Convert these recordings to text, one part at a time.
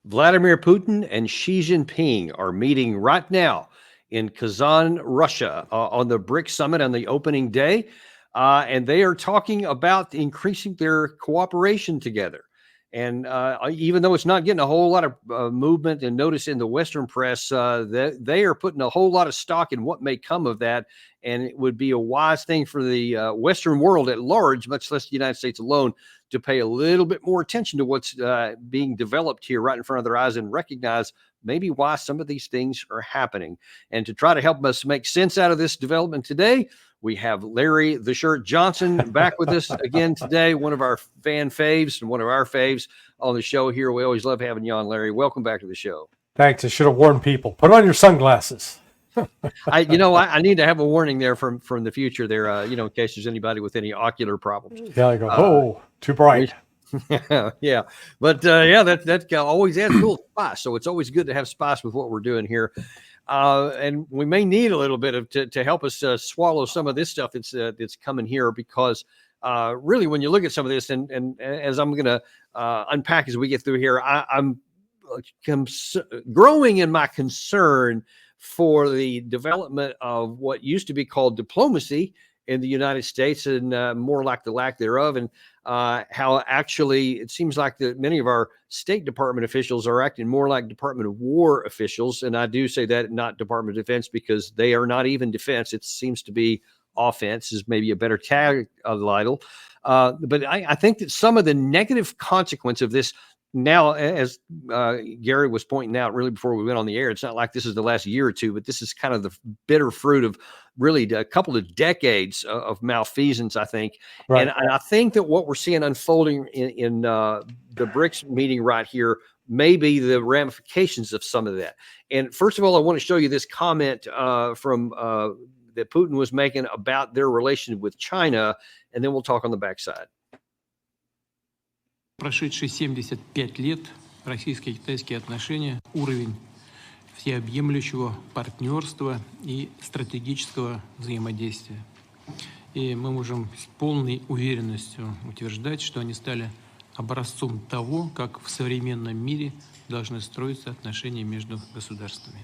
Vladimir Putin and Xi Jinping are meeting right now in Kazan, Russia, on the BRICS summit on the opening day. And they are talking about increasing their cooperation together. And even though it's not getting a whole lot of movement and notice in the Western press, they are putting a whole lot of stock in what may come of that. And it would be a wise thing for the Western world at large, much less the United States alone, to pay a little bit more attention to what's being developed here right in front of their eyes and recognize maybe why some of these things are happening. And to try to help us make sense out of this development today, we have Larry the Shirt Johnson back with us again today, one of our fan faves and one of our faves on the show here. We always love having you on, Larry. Welcome back to the show. Thanks. I should have warned people. Put on your sunglasses. I need to have a warning there from the future there, in case there's anybody with any ocular problems. Yeah, I go, too bright. Yeah. But that always adds a little spice. So it's always good to have spice with what we're doing here. And we may need a little bit of to help us swallow some of this stuff that's coming here, because really, when you look at some of this, and as I'm going to unpack as we get through here, I'm growing in my concern for the development of what used to be called diplomacy in the United States, and more like the lack thereof, and how actually it seems like that many of our State Department officials are acting more like Department of War officials. And I do say that, not Department of Defense, because they are not even defense. It seems to be offense is maybe a better tag title. But I think that some of the negative consequence of this now, as Gary was pointing out really before we went on the air, it's not like this is the last year or two, but this is kind of the bitter fruit of really a couple of decades of malfeasance, I think. Right. And I think that what we're seeing unfolding in the BRICS meeting right here may be the ramifications of some of that. And first of all, I want to show you this comment from that Putin was making about their relationship with China, and then we'll talk on the backside. Прошедшие 75 лет российско-китайские отношения, уровень всеобъемлющего партнерства и стратегического взаимодействия. И мы можем с полной уверенностью утверждать, что они стали образцом того, как в современном мире должны строиться отношения между государствами.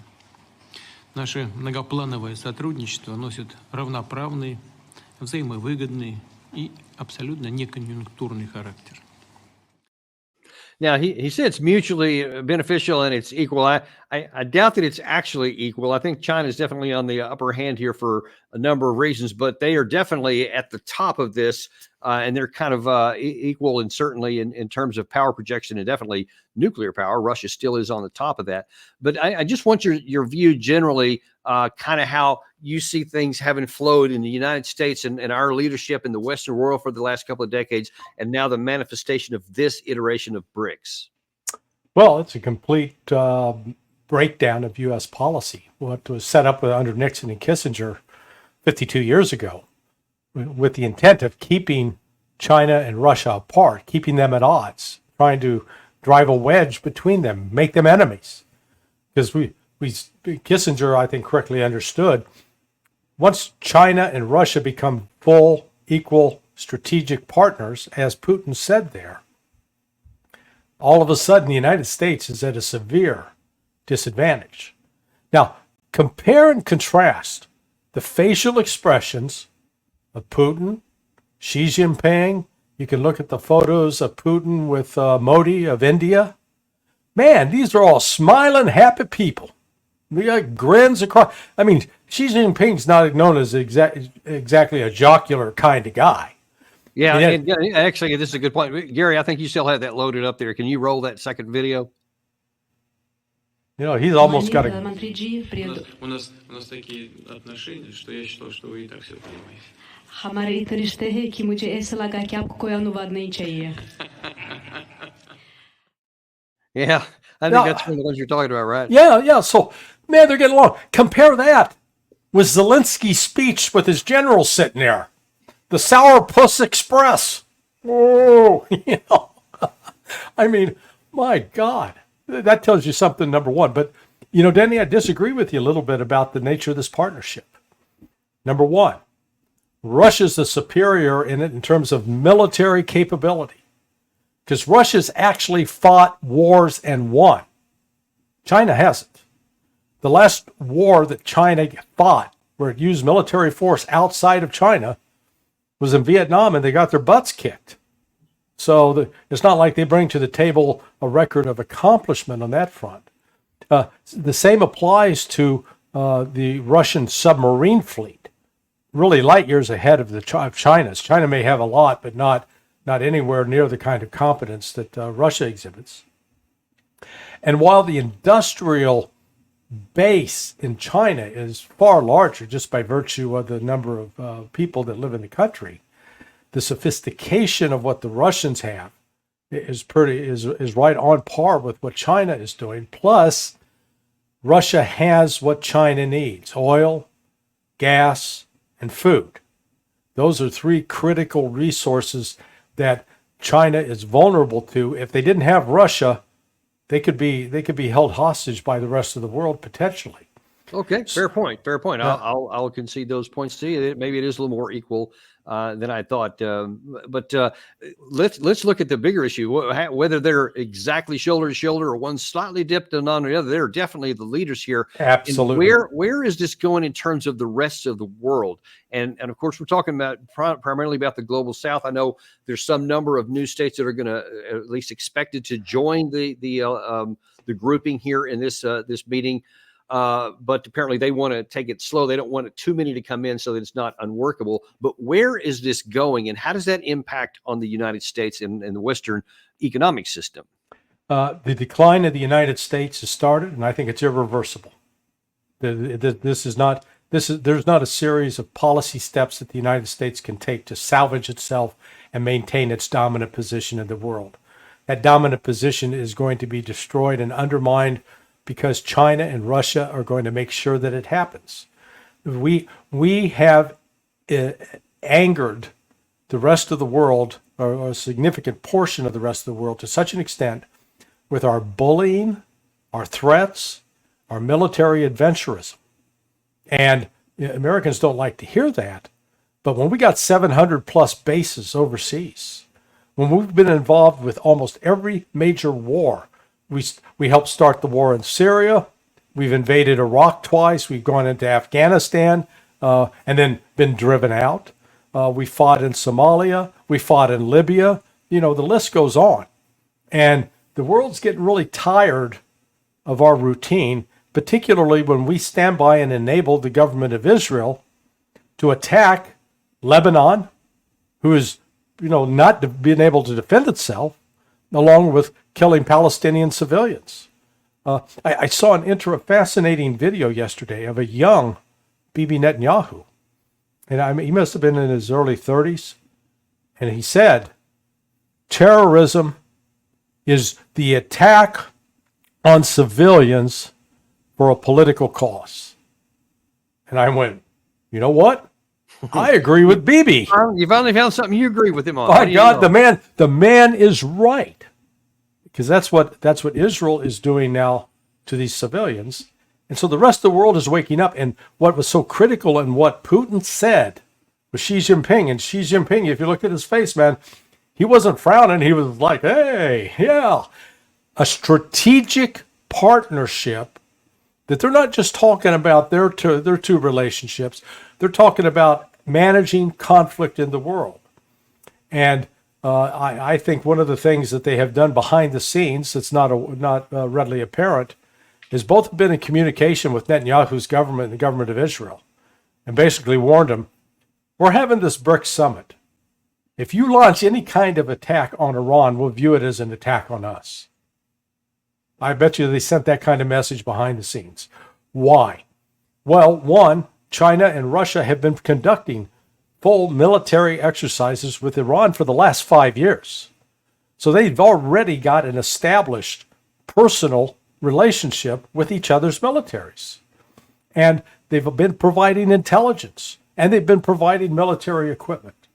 Наше многоплановое сотрудничество носит равноправный, взаимовыгодный и абсолютно неконъюнктурный характер. Now, he said it's mutually beneficial and it's equal. I doubt that it's actually equal. I think China is definitely on the upper hand here for a number of reasons, but they are definitely at the top of this, and they're kind of equal, and certainly in terms of power projection and definitely nuclear power. Russia still is on the top of that. But I just want your view generally, kind of how you see things having flowed in the United States and our leadership in the Western world for the last couple of decades, and now the manifestation of this iteration of BRICS. Well, it's a complete breakdown of U.S. policy. What was set up under Nixon and Kissinger 52 years ago, with the intent of keeping China and Russia apart, keeping them at odds, trying to drive a wedge between them, make them enemies. Because Kissinger, I think, correctly understood, once China and Russia become full, equal strategic partners, as Putin said there, all of a sudden the United States is at a severe disadvantage. Now, compare and contrast the facial expressions of Putin, Xi Jinping. You can look at the photos of Putin with Modi of India. Man, these are all smiling, happy people. We got grins across. I mean, Xi Jinping's not known as exactly a jocular kind of guy. Yeah, and actually, this is a good point. Gary, I think you still have that loaded up there. Can you roll that second video? You know, he's almost got a... У нас такие отношения, что я считал, что вы и так все понимаете. हमारे इतने रिश्ते हैं कि मुझे ऐसा लगा कि आपको कोई अनुवाद नहीं चाहिए. Yeah, I think that's one of the ones you're talking about, right? Yeah. So, man, they're getting along. Compare that with Zelensky's speech with his generals sitting there. The Sourpuss Express. Oh, I mean, my God. That tells you something, number one. But, Denny, I disagree with you a little bit about the nature of this partnership. Number one, Russia's the superior in it in terms of military capability. because Russia's actually fought wars and won. China hasn't. The last war that China fought, where it used military force outside of China, was in Vietnam, and they got their butts kicked. So it's not like they bring to the table a record of accomplishment on that front. The same applies to the Russian submarine fleet, really light years ahead of China's. China may have a lot, but not anywhere near the kind of competence that Russia exhibits. And while the industrial base in China is far larger just by virtue of the number of people that live in the country, the sophistication of what the Russians have is right on par with what China is doing. Plus, Russia has what China needs: oil, gas, and food. Those are three critical resources that China is vulnerable to. If they didn't have Russia, they could be held hostage by the rest of the world potentially. Okay, fair point. Fair point. I'll concede those points to you. Maybe it is a little more equal than I thought. But let's look at the bigger issue. Whether they're exactly shoulder to shoulder or one slightly dipped and on the other, they're definitely the leaders here. Absolutely. And where is this going in terms of the rest of the world? And of course, we're talking about primarily about the global South. I know there's some number of new states that are going to at least expected to join the grouping here in this meeting. But apparently they want to take it slow. They don't want too many to come in so that it's not unworkable. But where is this going, and how does that impact on the United States and the Western economic system? The decline of the United States has started, and I think it's irreversible. There's not a series of policy steps that the United States can take to salvage itself and maintain its dominant position in the world. That dominant position is going to be destroyed and undermined because China and Russia are going to make sure that it happens. We have angered the rest of the world, or a significant portion of the rest of the world, to such an extent with our bullying, our threats, our military adventurism. And Americans don't like to hear that, but when we got 700 plus bases overseas, when we've been involved with almost every major war, we helped start the war in Syria. We've invaded Iraq twice. We've gone into Afghanistan and then been driven out. We fought in Somalia. We fought in Libya. The list goes on. And the world's getting really tired of our routine, particularly when we stand by and enable the government of Israel to attack Lebanon, who is, not being able to defend itself, along with killing Palestinian civilians. I saw a fascinating video yesterday of a young Bibi Netanyahu. And he must have been in his early 30s. And he said, terrorism is the attack on civilians for a political cause. And I went, you know what? I agree with Bibi. You finally found something you agree with him on. My God, the man is right. Because that's what Israel is doing now to these civilians. And so the rest of the world is waking up. And what was so critical in what Putin said with Xi Jinping, and Xi Jinping, if you look at his face, man, he wasn't frowning. He was like, hey, yeah. A strategic partnership that they're not just talking about their two relationships. They're talking about managing conflict in the world. And I think one of the things that they have done behind the scenes that's not readily apparent is both been in communication with Netanyahu's government and the government of Israel, and basically warned them, we're having this BRICS summit. If you launch any kind of attack on Iran, we'll view it as an attack on us. I bet you they sent that kind of message behind the scenes. Why? Well, one, China and Russia have been conducting full military exercises with Iran for the last 5 years. So they've already got an established personal relationship with each other's militaries. And they've been providing intelligence, and they've been providing military equipment.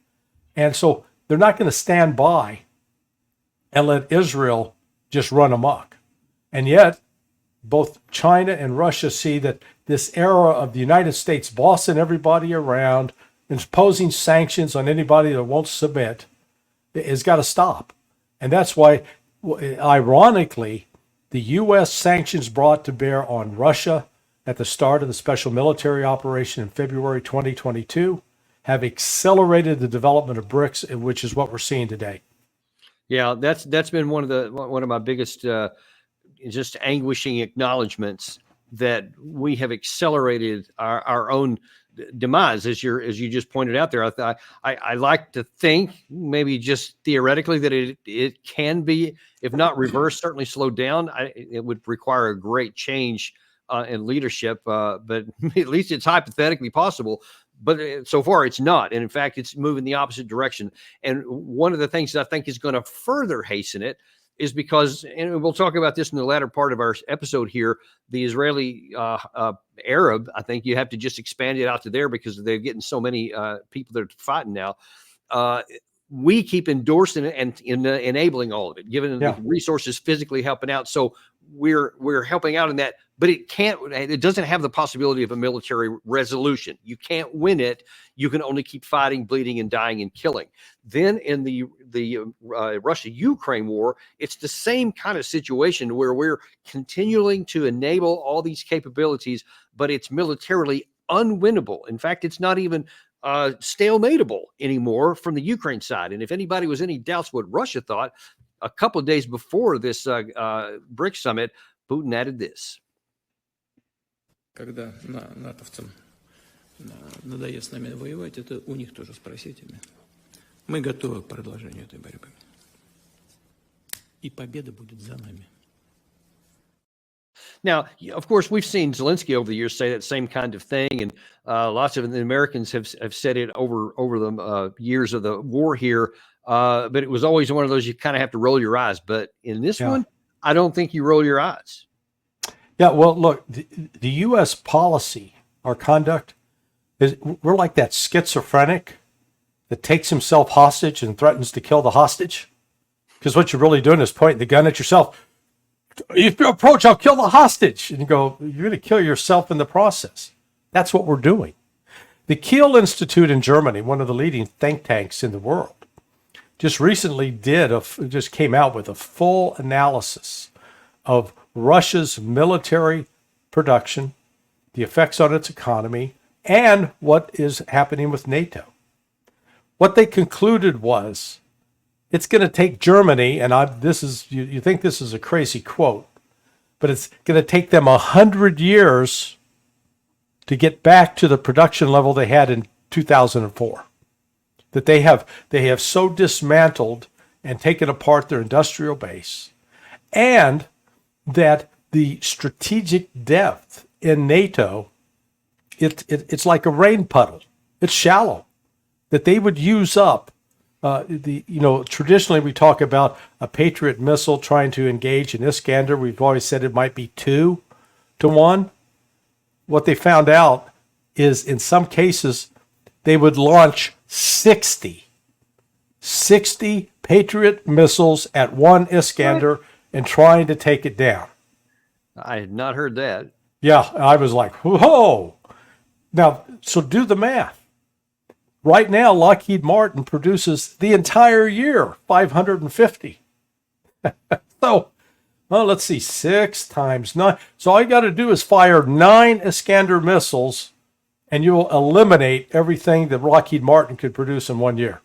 And so they're not going to stand by and let Israel just run amok. And yet, both China and Russia see that this era of the United States bossing everybody around, imposing sanctions on anybody that won't submit, has got to stop. And that's why, ironically, the U.S. sanctions brought to bear on Russia at the start of the special military operation in February 2022 have accelerated the development of BRICS, which is what we're seeing today. Yeah, that's been one of my biggest just anguishing acknowledgments that we have accelerated our own demise, as you just pointed out there. I like to think, maybe just theoretically, that it can be, if not reversed, certainly slowed down. It would require a great change in leadership, but at least it's hypothetically possible. But so far it's not. And in fact, it's moving the opposite direction. And one of the things that I think is going to further hasten it is because, and we'll talk about this in the latter part of our episode here, the Israeli Arab, I think you have to just expand it out to there because they're getting so many people that are fighting now. We keep endorsing it and enabling all of it, giving the resources, physically helping out. So we're helping out in that, but it doesn't have the possibility of a military resolution. You can't win it. You can only keep fighting, bleeding, and dying and killing. Then in the Russia-Ukraine war, it's the same kind of situation where we're continuing to enable all these capabilities, but it's militarily unwinnable. In fact, it's not even stalemateable anymore from the Ukraine side. And if anybody was any doubts what Russia thought, a couple of days before this BRICS summit, Putin added this. Когда натовцам надоест с нами воевать, это у них тоже спросите. Мы готовы к продолжению этой борьбы. И победа будет за нами. Now, of course, we've seen Zelensky over the years say that same kind of thing, and lots of the Americans have said it over the years of the war here. But it was always one of those you kind of have to roll your eyes. But in this one, I don't think you roll your eyes. Yeah, well, look, the U.S. policy, our conduct, we're like that schizophrenic that takes himself hostage and threatens to kill the hostage. Because what you're really doing is pointing the gun at yourself. If you approach, I'll kill the hostage. And you go, you're going to kill yourself in the process. That's what we're doing. The Kiel Institute in Germany, one of the leading think tanks in the world, just recently just came out with a full analysis of Russia's military production, the effects on its economy, and what is happening with NATO. What they concluded was it's going to take Germany, and you think this is a crazy quote, but it's going to take them 100 years to get back to the production level they had in 2004. That they have so dismantled and taken apart their industrial base, and that the strategic depth in NATO, it's like a rain puddle. It's shallow. That they would use up traditionally we talk about a Patriot missile trying to engage an Iskander. We've always said it might be 2 to 1. What they found out is in some cases they would launch 60 Patriot missiles at one Iskander and trying to take it down. I had not heard that. Yeah, I was like, whoa. Now, so do the math. Right now, Lockheed Martin produces the entire year 550. So, well, let's see, 6 times 9. So all you got to do is fire 9 Iskander missiles, and you'll eliminate everything that Lockheed Martin could produce in 1 year.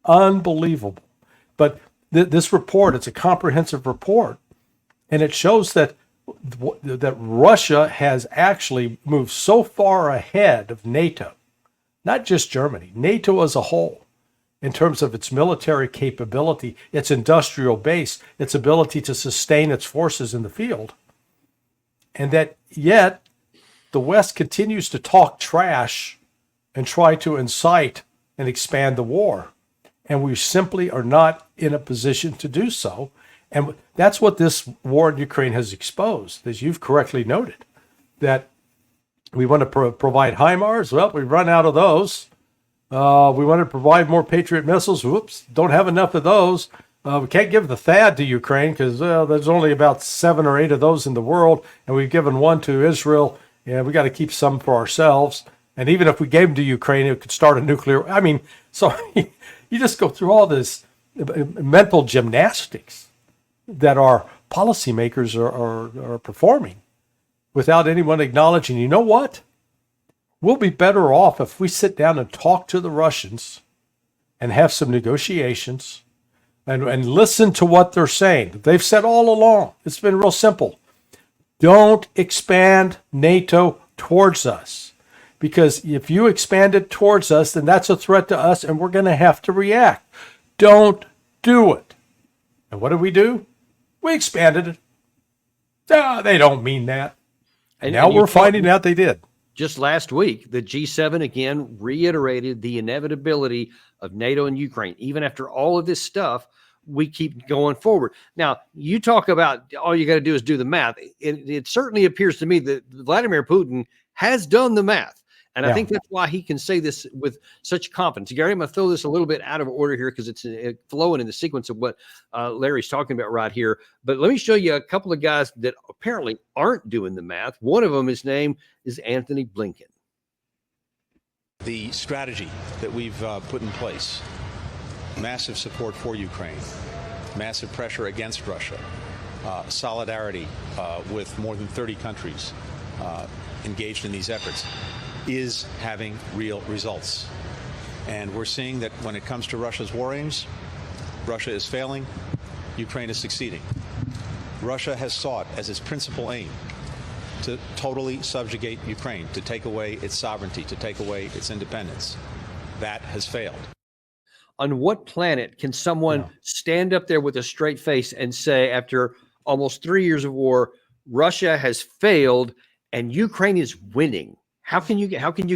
Unbelievable. But this report, it's a comprehensive report, and it shows that Russia has actually moved so far ahead of NATO, not just Germany, NATO as a whole, in terms of its military capability, its industrial base, its ability to sustain its forces in the field. And that yet the West continues to talk trash and try to incite and expand the war. And we simply are not in a position to do so. And that's what this war in Ukraine has exposed, as you've correctly noted, that we want to provide HIMARS. Well, we've run out of those. We want to provide more Patriot missiles. Whoops, don't have enough of those. We can't give the THAAD to Ukraine because there's only about 7 or 8 of those in the world, and we've given 1 to Israel, and we got to keep some for ourselves. And even if we gave them to Ukraine, it could start a nuclear. I mean, so you just go through all this mental gymnastics that our policymakers are performing without anyone acknowledging, you know what? We'll be better off if we sit down and talk to the Russians and have some negotiations and listen to what they're saying. They've said all along, it's been real simple. Don't expand NATO towards us, because if you expand it towards us, then that's a threat to us and we're going to have to react. Don't do it. And what did we do? We expanded it. They don't mean that. And now we're finding out they did. Just last week, the G7 again reiterated the inevitability of NATO and Ukraine. Even after all of this stuff, we keep going forward. Now, you talk about all you got to do is do the math. It certainly appears to me that Vladimir Putin has done the math. And I think that's why he can say this with such confidence. Gary, I'm going to throw this a little bit out of order here because it's flowing in the sequence of what Larry's talking about right here. But let me show you a couple of guys that apparently aren't doing the math. One of them, his name is Anthony Blinken. The strategy that we've put in place, massive support for Ukraine, massive pressure against Russia, solidarity with more than 30 countries engaged in these efforts, is having real results. And we're seeing that when it comes to Russia's war aims, Russia is failing, Ukraine is succeeding. Russia has sought as its principal aim to totally subjugate Ukraine, to take away its sovereignty, to take away its independence. That has failed. On what planet can someone stand up there with a straight face and say, after almost 3 years of war, Russia has failed and Ukraine is winning? How can you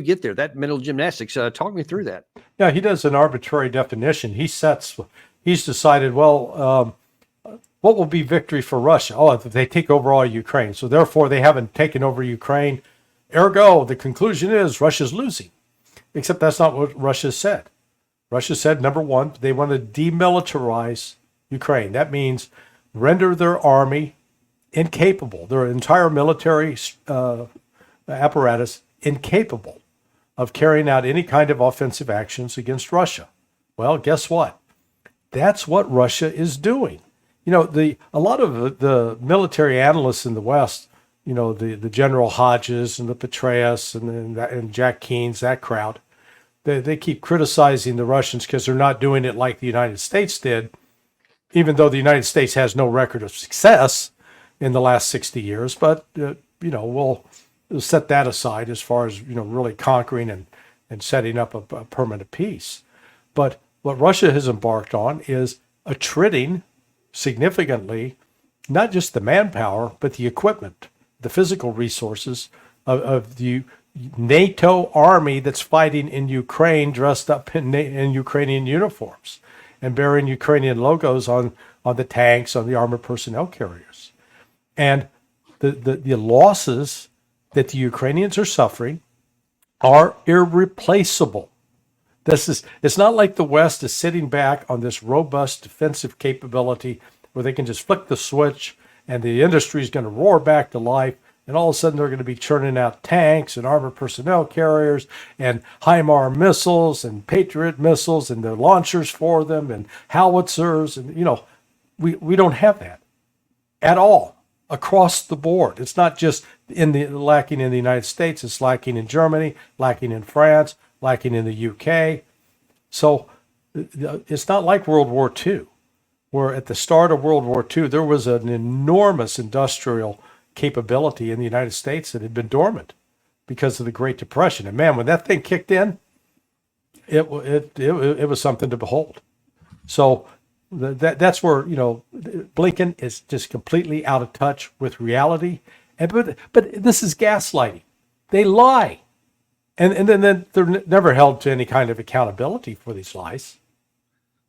get there? That mental gymnastics. Talk me through that. Yeah, he does an arbitrary definition. He's decided, well, what will be victory for Russia? Oh, if they take over all Ukraine. So therefore, they haven't taken over Ukraine. Ergo, the conclusion is Russia's losing. Except that's not what Russia said. Russia said, number one, they want to demilitarize Ukraine. That means render their army incapable, their entire military apparatus incapable of carrying out any kind of offensive actions against Russia. Well, guess what? That's what Russia is doing. You know, a lot of the military analysts in the West, you know, the General Hodges and the Petraeus and Jack Keenes, that crowd, they keep criticizing the Russians because they're not doing it like the United States did, even though the United States has no record of success in the last 60 years. But, you know, we'll set that aside as far as, you know, really conquering and setting up a permanent peace. But what Russia has embarked on is attriting significantly not just the manpower, but the equipment, the physical resources of the NATO army that's fighting in Ukraine, dressed up in Ukrainian uniforms and bearing Ukrainian logos on the tanks, on the armored personnel carriers. And the losses that the Ukrainians are suffering are irreplaceable. It's not like the West is sitting back on this robust defensive capability where they can just flick the switch and the industry is going to roar back to life, and all of a sudden they're going to be churning out tanks and armored personnel carriers and HIMARS missiles and Patriot missiles and the launchers for them and howitzers. And, you know, we don't have that at all. Across the board. It's not just lacking in the United States, it's lacking in Germany, lacking in France, lacking in the UK. So it's not like World War II, where at the start of World War II, there was an enormous industrial capability in the United States that had been dormant because of the Great Depression. And man, when that thing kicked in, it was something to behold. So that's where, you know, Blinken is just completely out of touch with reality. But this is gaslighting. They lie. And then they're never held to any kind of accountability for these lies.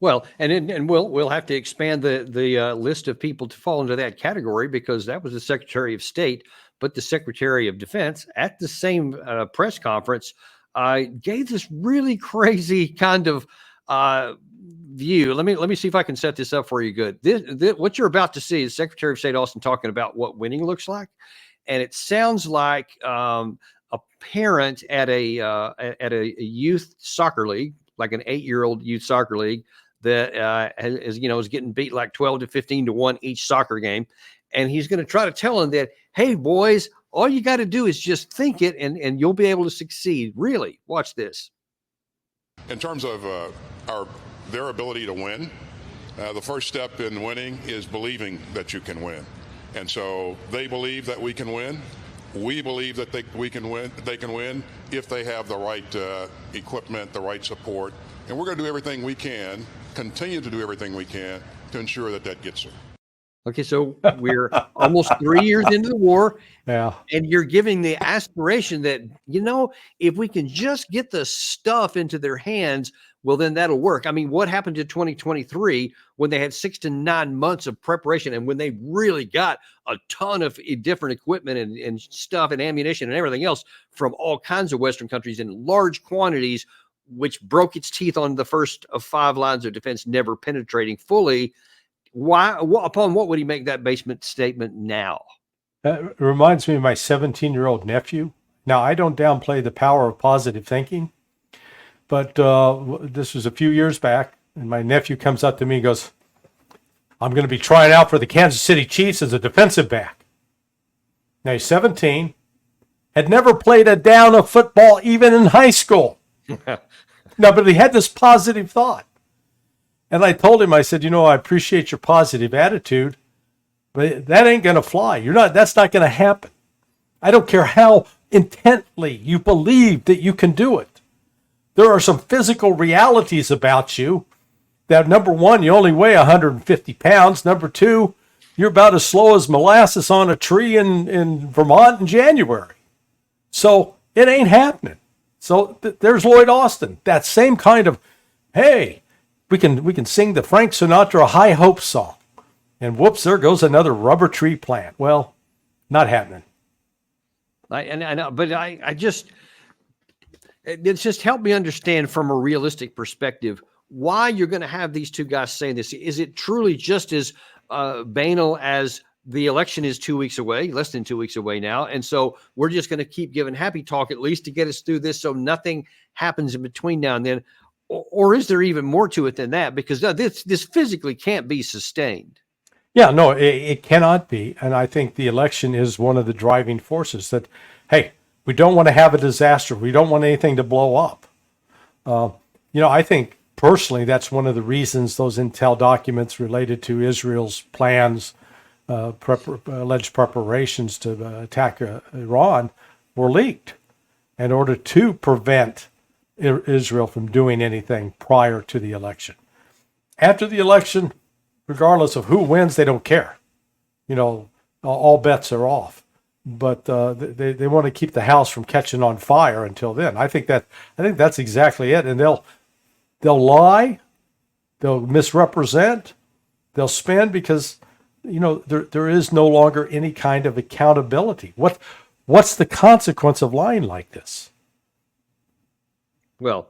Well, and we'll have to expand the list of people to fall into that category, because that was the Secretary of State, but the Secretary of Defense at the same press conference gave this really crazy kind of view. Let me see if I can set this up for you good. What you're about to see is Secretary of State Austin talking about what winning looks like, and it sounds like a parent at a youth soccer league, like an 8-year-old youth soccer league. that is getting beat like 12 to 15 to 1 each soccer game. And he's going to try to tell them that, hey, boys, all you got to do is just think it and you'll be able to succeed. Really, watch this. In terms of their ability to win, the first step in winning is believing that you can win. And so they believe that we can win. We believe that we can win. They can win if they have the right equipment, the right support. And we're going to do everything we can, continue to do everything we can to ensure that that gets there. Okay, so we're almost 3 years into the war, Yeah. and you're giving the aspiration that, if we can just get the stuff into their hands, well, then that'll work. I mean, what happened to 2023 when they had 6 to 9 months of preparation and when they really got a ton of different equipment and stuff and ammunition and everything else from all kinds of Western countries in large quantities, which broke its teeth on the first of 5 lines of defense, never penetrating fully? Why? Upon what would he make that basement statement now? It reminds me of my 17-year-old nephew. Now, I don't downplay the power of positive thinking, but this was a few years back, and my nephew comes up to me and goes, I'm going to be trying out for the Kansas City Chiefs as a defensive back. Now, he's 17, had never played a down of football even in high school. No, but he had this positive thought. And I told him, I said, I appreciate your positive attitude, but that ain't going to fly. That's not going to happen. I don't care how intently you believe that you can do it. There are some physical realities about you that, number one, you only weigh 150 pounds. Number two, you're about as slow as molasses on a tree in Vermont in January. So it ain't happening. So there's Lloyd Austin, that same kind of, hey, we can sing the Frank Sinatra High Hope song. And whoops, there goes another rubber tree plant. Well, not happening. I know, but it's just helped me understand from a realistic perspective why you're going to have these two guys saying this. Is it truly just as banal as the election is 2 weeks away, less than 2 weeks away now? And so we're just going to keep giving happy talk at least to get us through this so nothing happens in between now and then. Or is there even more to it than that? Because this physically can't be sustained. Yeah, no, it cannot be. And I think the election is one of the driving forces that, hey, we don't want to have a disaster. We don't want anything to blow up. I think personally that's one of the reasons those intel documents related to Israel's plans, alleged preparations to attack Iran were leaked in order to prevent Israel from doing anything prior to the election. After the election, regardless of who wins, they don't care. All bets are off. But they want to keep the house from catching on fire until then. I think that's exactly it. And they'll lie, they'll misrepresent, they'll spin because there is no longer any kind of accountability. What's the consequence of lying like this? Well,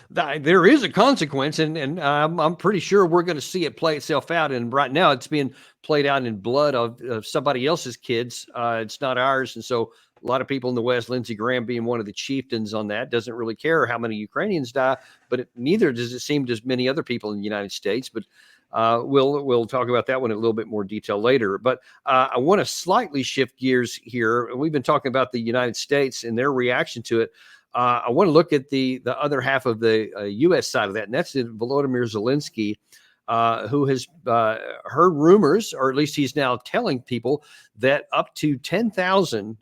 there is a consequence, and I'm pretty sure we're going to see it play itself out. And right now, it's being played out in blood of somebody else's kids. It's not ours, and so a lot of people in the West, Lindsey Graham being one of the chieftains on that, doesn't really care how many Ukrainians die, but neither does it seem to many other people in the United States. But we'll talk about that one in a little bit more detail later. But I want to slightly shift gears here. We've been talking about the United States and their reaction to it. I want to look at the other half of the U.S. side of that, and that's Volodymyr Zelensky, who has heard rumors, or at least he's now telling people, that up to 10,000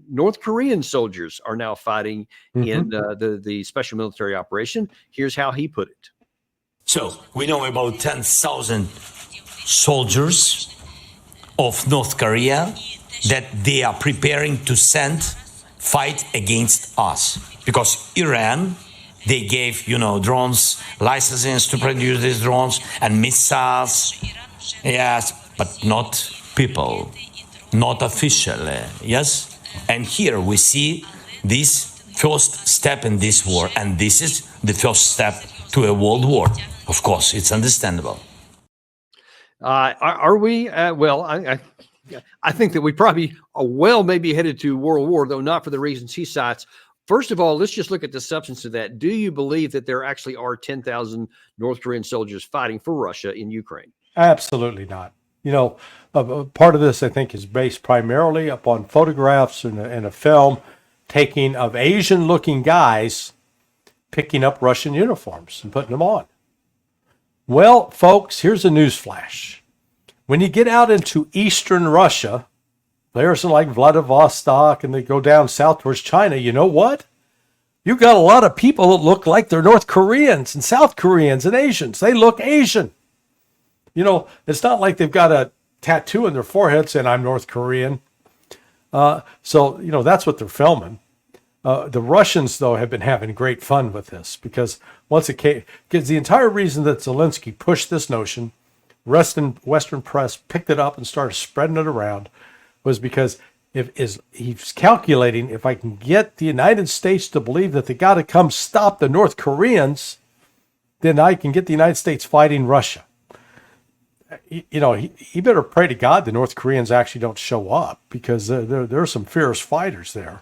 North Korean soldiers are now fighting in the special military operation. Here's how he put it. So we know about 10,000 soldiers of North Korea that they are preparing to send fight against us, because Iran, they gave, drones, licenses to produce these drones and missiles, yes, but not people, not officially, yes? And here we see this first step in this war, and this is the first step to a world war. Of course, it's understandable. Are we? Well, I think that we probably are maybe headed to world war, though not for the reasons he cites. first of all, let's just look at the substance of that. Do you believe that there actually are 10,000 North Korean soldiers fighting for Russia in Ukraine? Absolutely not. Part of this, I think, is based primarily upon photographs and a film taking of Asian-looking guys picking up Russian uniforms and putting them on. Well, folks, here's a news flash. When you get out into eastern Russia, there's like Vladivostok, and they go down south towards China, you know what? You got a lot of people that look like they're North Koreans and South Koreans and Asians. They look Asian. It's not like they've got a tattoo on their forehead saying, I'm North Korean. So that's what they're filming. The Russians, though, have been having great fun with this because because the entire reason that Zelensky pushed this notion, Western press picked it up and started spreading it around, was because he's calculating, if I can get the United States to believe that they got to come stop the North Koreans, then I can get the United States fighting Russia. He better pray to God the North Koreans actually don't show up, because there are some fierce fighters there.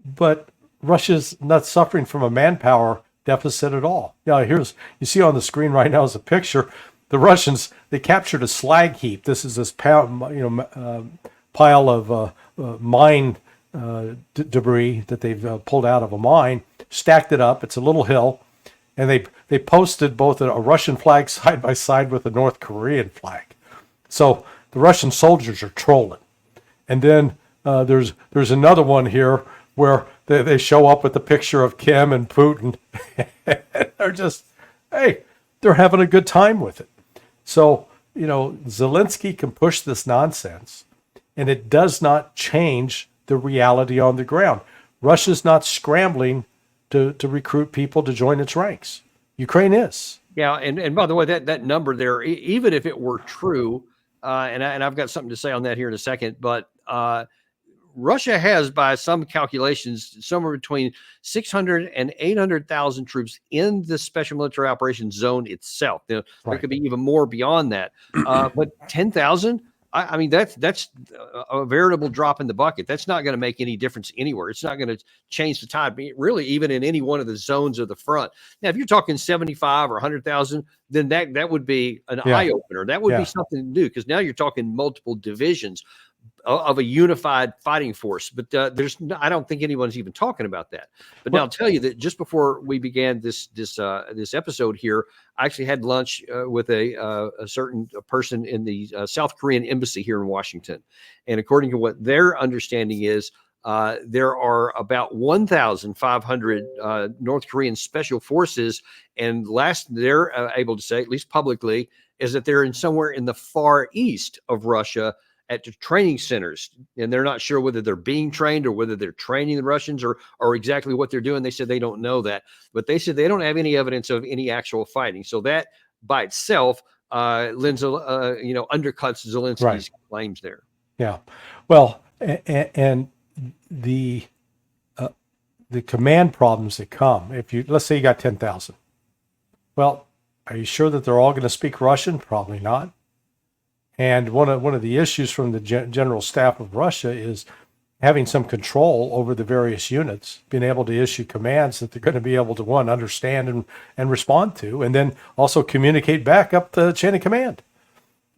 But Russia's not suffering from a manpower deficit at all. You see on the screen right now is a picture. The Russians, they captured a slag heap. This is this pile of mine debris that they've pulled out of a mine, stacked it up. It's a little hill, and they posted both a Russian flag side by side with a North Korean flag. So the Russian soldiers are trolling. And then there's another one here where they show up with the picture of Kim and Putin. They're just, hey, they're having a good time with it. So, Zelensky can push this nonsense, and it does not change the reality on the ground. Russia's not scrambling to recruit people to join its ranks. Ukraine is. Yeah, and by the way, that number there, even if it were true, and I've got something to say on that here in a second, but Russia has, by some calculations, somewhere between 600 and 800,000 troops in the special military operations zone itself. There could be even more beyond that. But 10,000, I mean, that's a veritable drop in the bucket. That's not going to make any difference anywhere. It's not going to change the tide, really, even in any one of the zones of the front. Now, if you're talking 75 or 100,000, then that would be an eye opener. That would be something to do, because now you're talking multiple divisions of a unified fighting force. But I don't think anyone's even talking about that. But now I'll tell you that just before we began this episode here, I actually had lunch with a certain person in the South Korean embassy here in Washington. And according to what their understanding is, there are about 1,500 North Korean special forces. And last they're able to say, at least publicly, is that they're somewhere in the far east of Russia at the training centers, and they're not sure whether they're being trained or whether they're training the Russians or exactly what they're doing. They said they don't know that, but they said they don't have any evidence of any actual fighting. So that by itself, undercuts Zelensky's claims there. Yeah, well, and the command problems that come let's say you got 10,000. Well, are you sure that they're all going to speak Russian? Probably not. And one of the issues from the general staff of Russia is having some control over the various units, being able to issue commands that they're going to be able to, understand and respond to, and then also communicate back up the chain of command.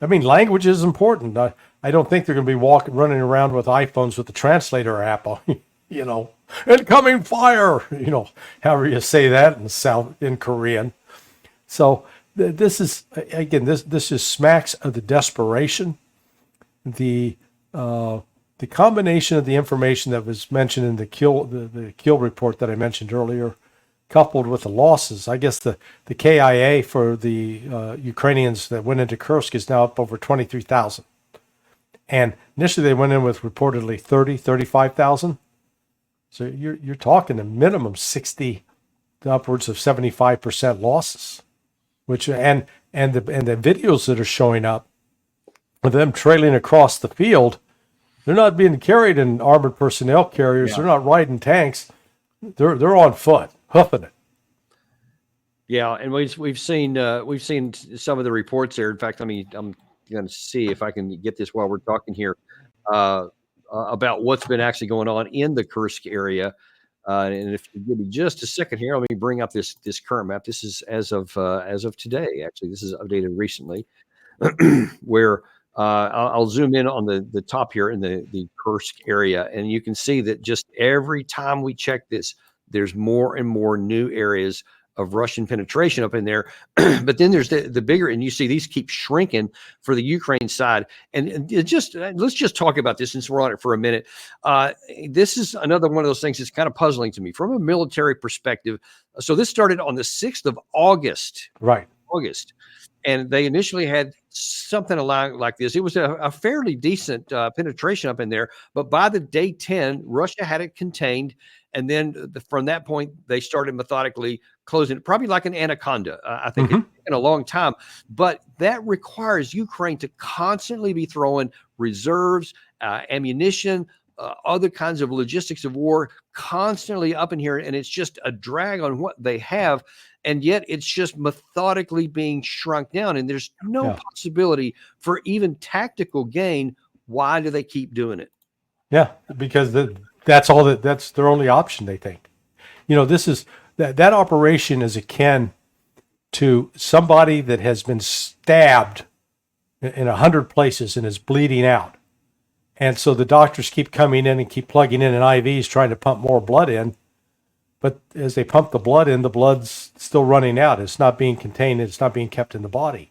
I mean, language is important. I don't think they're going to be running around with iPhones with the translator app on, incoming fire, however you say that in Korean. So this is, again, this is smacks of the desperation, the combination of the information that was mentioned in the kill report that I mentioned earlier, coupled with the losses. I guess the KIA for the Ukrainians that went into Kursk is now up over 23,000. And initially they went in with reportedly 35,000. So you're talking a minimum 60 to upwards of 75% losses. Which and the videos that are showing up of them trailing across the field, they're not being carried in armored personnel carriers. Yeah. They're not riding tanks. They're on foot, hoofing it. Yeah, and we've seen some of the reports there. In fact, I'm going to see if I can get this while we're talking here about what's been actually going on in the Kursk area. And if you give me just a second here, let me bring up this current map. This is as of today. Actually, this is updated recently, where I'll zoom in on the top here in the Kursk area, and you can see that just every time we check this, there's more and more new areas of Russian penetration up in there. But then there's the bigger, and you see these keep shrinking for the Ukraine side. And it just let's just talk about this since we're on it for a minute. This is another one of those things that's kind of puzzling to me from a military perspective. So this started on the 6th of August. Right. August. And they initially had something like this. It was a fairly decent penetration up in there. But by the day 10, Russia had it contained. And then from that point, they started methodically closing it, probably like an anaconda. I think it's taken a long time. But that requires Ukraine to constantly be throwing reserves, ammunition, other kinds of logistics of war constantly up in here. And it's just a drag on what they have. And yet it's just methodically being shrunk down. And there's no possibility for even tactical gain. Why do they keep doing it? Yeah, because that's their only option, they think. This is that operation is akin to somebody that has been stabbed in 100 places and is bleeding out. And so the doctors keep coming in and keep plugging in IVs trying to pump more blood in. But as they pump the blood in, the blood's still running out. It's not being contained. It's not being kept in the body.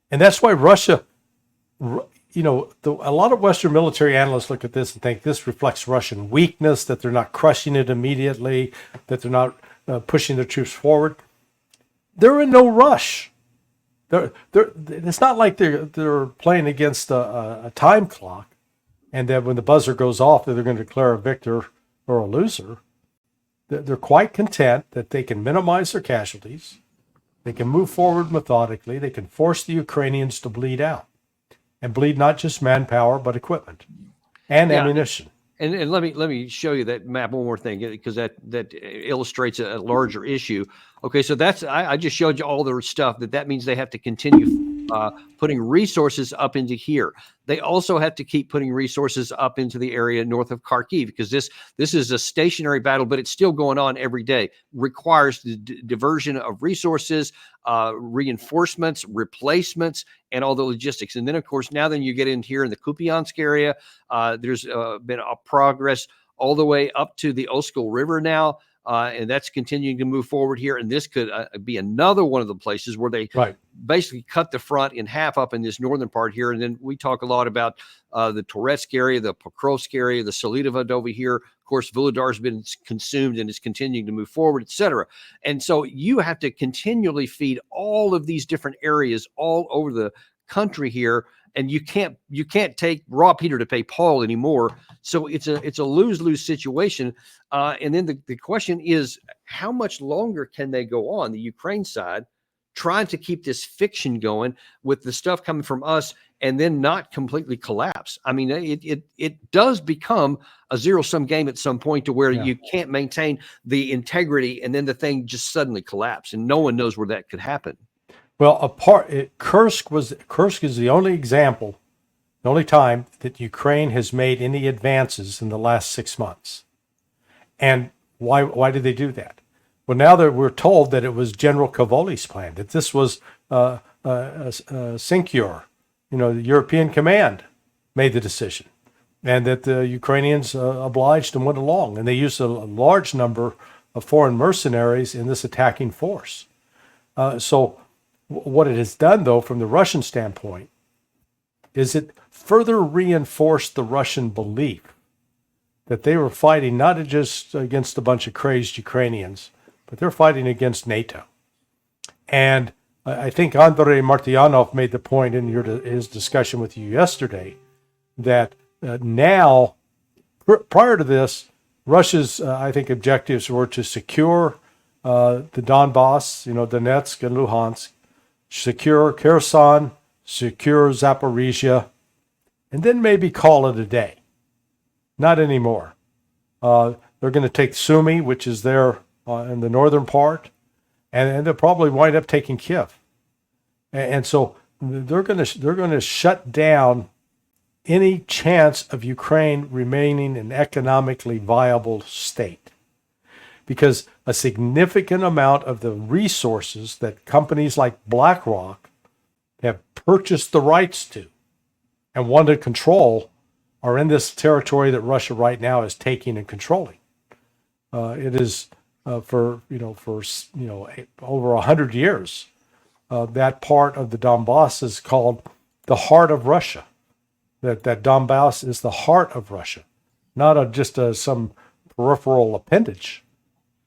And that's why Russia, a lot of Western military analysts look at this and think this reflects Russian weakness, that they're not crushing it immediately, that they're not pushing their troops forward. They're in no rush. It's not like they're playing against a time clock, and that when the buzzer goes off, they're going to declare a victor or a loser. They're quite content that they can minimize their casualties. They can move forward methodically. They can force the Ukrainians to bleed out, and bleed not just manpower, but equipment and ammunition. And let me show you that map one more thing, because that illustrates a larger issue. Okay, so I just showed you all their stuff. That means they have to continue putting resources up into here. They also have to keep putting resources up into the area north of Kharkiv, because this is a stationary battle, but it's still going on every day. Requires the diversion of resources, reinforcements, replacements, and all the logistics. And then, of course, now you get in here in the Kupiansk area. There's been a progress all the way up to the Oskol River now. And that's continuing to move forward here. And this could be another one of the places where they basically cut the front in half up in this northern part here. And then we talk a lot about the Toretsk area, the Pokrovsk area, the Solidovod over here. Of course, Vuhledar's been consumed and is continuing to move forward, etc. And so you have to continually feed all of these different areas all over the country here. And you can't take raw Peter to pay Paul anymore. So it's a lose-lose situation. And then the question is, how much longer can they go on the Ukraine side, trying to keep this fiction going with the stuff coming from us, and then not completely collapse? I mean, it does become a zero-sum game at some point, to where you can't maintain the integrity, and then the thing just suddenly collapse, and no one knows where that could happen. Well, Kursk is the only example, the only time that Ukraine has made any advances in the last 6 months. And why did they do that? Well, now that we're told that it was General Kavoli's plan, that this was Sinkyur, the European command made the decision, and that the Ukrainians obliged and went along, and they used a large number of foreign mercenaries in this attacking force. So what it has done, though, from the Russian standpoint, is it further reinforced the Russian belief that they were fighting not just against a bunch of crazed Ukrainians, but they're fighting against NATO. And I think Andrei Martyanov made the point in his discussion with you yesterday that now, prior to this, Russia's, I think, objectives were to secure the Donbass, Donetsk and Luhansk, secure Kherson, secure Zaporizhia, and then maybe call it a day. Not anymore. They're going to take Sumy, which is there in the northern part, and they'll probably wind up taking Kiev. And so they're going to shut down any chance of Ukraine remaining an economically viable state. because a significant amount of the resources that companies like BlackRock have purchased the rights to and want to control are in this territory that Russia right now is taking and controlling. It is for over 100 years. That part of the Donbass is called the heart of Russia. That Donbass is the heart of Russia, not just some peripheral appendage,